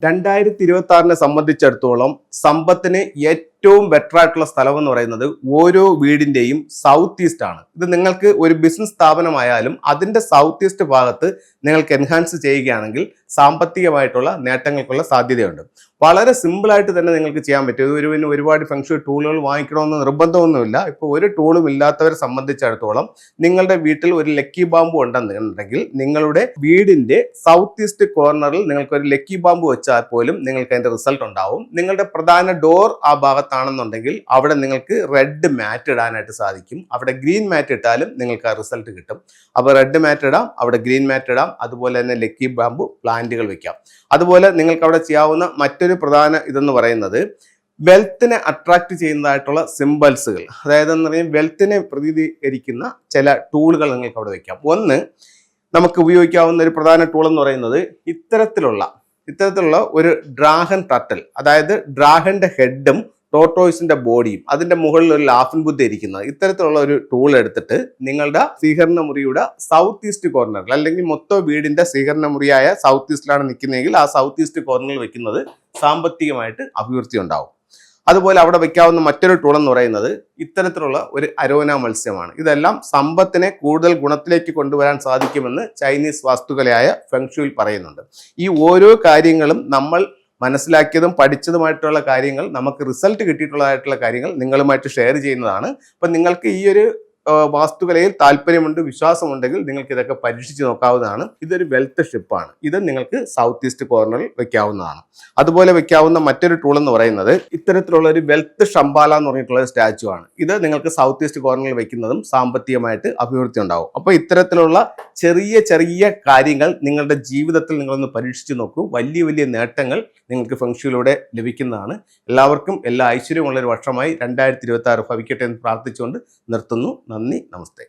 2026 സംബന്ധിച്ചിടത്തോളം സമ്പത്തിന് ഏറ്റവും ബെറ്റർ ആയിട്ടുള്ള സ്ഥലം എന്ന് പറയുന്നത് ഓരോ വീടിന്റെയും സൗത്ത് ഈസ്റ്റ് ആണ്. ഇത് നിങ്ങൾക്ക് ഒരു ബിസിനസ് സ്ഥാപനമായാലും അതിന്റെ സൗത്ത് ഈസ്റ്റ് ഭാഗത്ത് നിങ്ങൾക്ക് എൻഹാൻസ് ചെയ്യുകയാണെങ്കിൽ സാമ്പത്തികമായിട്ടുള്ള നേട്ടങ്ങൾക്കുള്ള സാധ്യതയുണ്ട്. വളരെ സിമ്പിൾ ആയിട്ട് തന്നെ നിങ്ങൾക്ക് ചെയ്യാൻ പറ്റും. ഒരുപാട് ഫെങ്ഷുവി ടൂളുകൾ വാങ്ങിക്കണമെന്ന് നിർബന്ധമൊന്നുമില്ല. ഇപ്പോൾ ഒരു ടൂളും ഇല്ലാത്തവരെ സംബന്ധിച്ചിടത്തോളം നിങ്ങളുടെ വീട്ടിൽ ഒരു ലക്കി ബാമ്പു ഉണ്ടെന്നുണ്ടെങ്കിൽ നിങ്ങളുടെ വീടിന്റെ സൗത്ത് ഈസ്റ്റ് കോർണറിൽ നിങ്ങൾക്ക് ഒരു ലക്കി ബാമ്പു വെച്ചാൽ പോലും നിങ്ങൾക്ക് അതിന്റെ റിസൾട്ട് ഉണ്ടാവും. നിങ്ങളുടെ പ്രധാന ഡോർ ആ ഭാഗത്താണെന്നുണ്ടെങ്കിൽ അവിടെ നിങ്ങൾക്ക് റെഡ് മാറ്റ് ഇടാനായിട്ട് സാധിക്കും. അവിടെ ഗ്രീൻ മാറ്റ് ഇട്ടാലും നിങ്ങൾക്ക് ആ റിസൾട്ട് കിട്ടും. അപ്പോൾ റെഡ് മാറ്റ് ഇടാം, അവിടെ ഗ്രീൻ മാറ്റ് ഇടാം, അതുപോലെ തന്നെ ലക്കി ബാമ്പു പ്ലാന്റുകൾ വെക്കാം. അതുപോലെ നിങ്ങൾക്ക് അവിടെ ചെയ്യാവുന്ന മറ്റൊരു പ്രധാന ഇതെന്ന് പറയുന്നത് വെൽത്തിനെ അട്രാക്ട് ചെയ്യുന്നതായിട്ടുള്ള സിംബൽസുകൾ, അതായത് എന്ന് പറഞ്ഞാൽ വെൽത്തിനെ പ്രതിനിധീകരിക്കുന്ന ചില ടൂളുകൾ നിങ്ങൾക്ക് അവിടെ വെക്കാം. ഒന്ന്, നമുക്ക് ഉപയോഗിക്കാവുന്ന ഒരു പ്രധാന ടൂൾ എന്ന് പറയുന്നത് ഇത്തരത്തിലുള്ള ഒരു ഡ്രാഗൺ ടർട്ടിൽ, അതായത് ഡ്രാഗന്റെ ഹെഡും ടോർട്ടോയ്സിന്റെ ബോഡിയും അതിന്റെ മുകളിൽ ഒരു ലാഫിൻ ബുദ്ധ ഇരിക്കുന്നത്, ഇത്തരത്തിലുള്ള ഒരു ടൂൾ എടുത്തിട്ട് നിങ്ങളുടെ സ്വീകരണ മുറിയുടെ സൗത്ത് ഈസ്റ്റ് കോർണറിൽ, അല്ലെങ്കിൽ മൊത്തം വീടിന്റെ സ്വീകരണ മുറിയായ സൗത്ത് ഈസ്റ്റിലാണ് നിൽക്കുന്നതെങ്കിൽ ആ സൗത്ത് ഈസ്റ്റ് കോർണറിൽ വെക്കുന്നത് സാമ്പത്തികമായിട്ട് അഭിവൃദ്ധി ഉണ്ടാവും. അതുപോലെ അവിടെ വെക്കാവുന്ന മറ്റൊരു ടൂൾ എന്ന് പറയുന്നത് ഇത്തരത്തിലുള്ള ഒരു അരോന മത്സ്യമാണ്. ഇതെല്ലാം സമ്പത്തിനെ കൂടുതൽ ഗുണത്തിലേക്ക് കൊണ്ടുവരാൻ സാധിക്കുമെന്ന് ചൈനീസ് വാസ്തുകലയായ ഫെങ്ഷുയിൽ പറയുന്നുണ്ട്. ഈ ഓരോ കാര്യങ്ങളും നമ്മൾ മനസ്സിലാക്കിയതും പഠിച്ചതുമായിട്ടുള്ള കാര്യങ്ങൾ, നമുക്ക് റിസൾട്ട് കിട്ടിയിട്ടുള്ളതായിട്ടുള്ള കാര്യങ്ങൾ നിങ്ങളുമായിട്ട് ഷെയർ ചെയ്യുന്നതാണ്. അപ്പം നിങ്ങൾക്ക് ഈ ഒരു വാസ്തുകലയിൽ താല്പര്യമുണ്ട്, വിശ്വാസമുണ്ടെങ്കിൽ നിങ്ങൾക്ക് ഇതൊക്കെ പരീക്ഷിച്ച് നോക്കാവുന്നതാണ്. ഇതൊരു വെൽത്ത് ഷിപ്പാണ്. ഇത് നിങ്ങൾക്ക് സൗത്ത് ഈസ്റ്റ് കോർണറിൽ വെക്കാവുന്നതാണ്. അതുപോലെ വെക്കാവുന്ന മറ്റൊരു ടൂൾ എന്ന് പറയുന്നത് ഇത്തരത്തിലുള്ള ഒരു വെൽത്ത് ഷംബാല എന്ന് പറഞ്ഞിട്ടുള്ള ഒരു സ്റ്റാച്ചു ആണ്. ഇത് നിങ്ങൾക്ക് സൗത്ത് ഈസ്റ്റ് കോർണറിൽ വെക്കുന്നതും സാമ്പത്തികമായിട്ട് അഭിവൃദ്ധി ഉണ്ടാവും. അപ്പോൾ ഇത്തരത്തിലുള്ള ചെറിയ കാര്യങ്ങൾ നിങ്ങളുടെ ജീവിതത്തിൽ നിങ്ങളൊന്ന് പരീക്ഷിച്ച് നോക്കൂ. വലിയ നേട്ടങ്ങൾ നിങ്ങൾക്ക് ഫെങ്ഷുയിലൂടെ ലഭിക്കുന്നതാണ്. എല്ലാവർക്കും എല്ലാ ഐശ്വര്യമുള്ള ഒരു വർഷമായി 2026 ഭവിക്കട്ടെ എന്ന് പ്രാർത്ഥിച്ചുകൊണ്ട് നിർത്തുന്നു. നന്ദി, നമസ്തേ.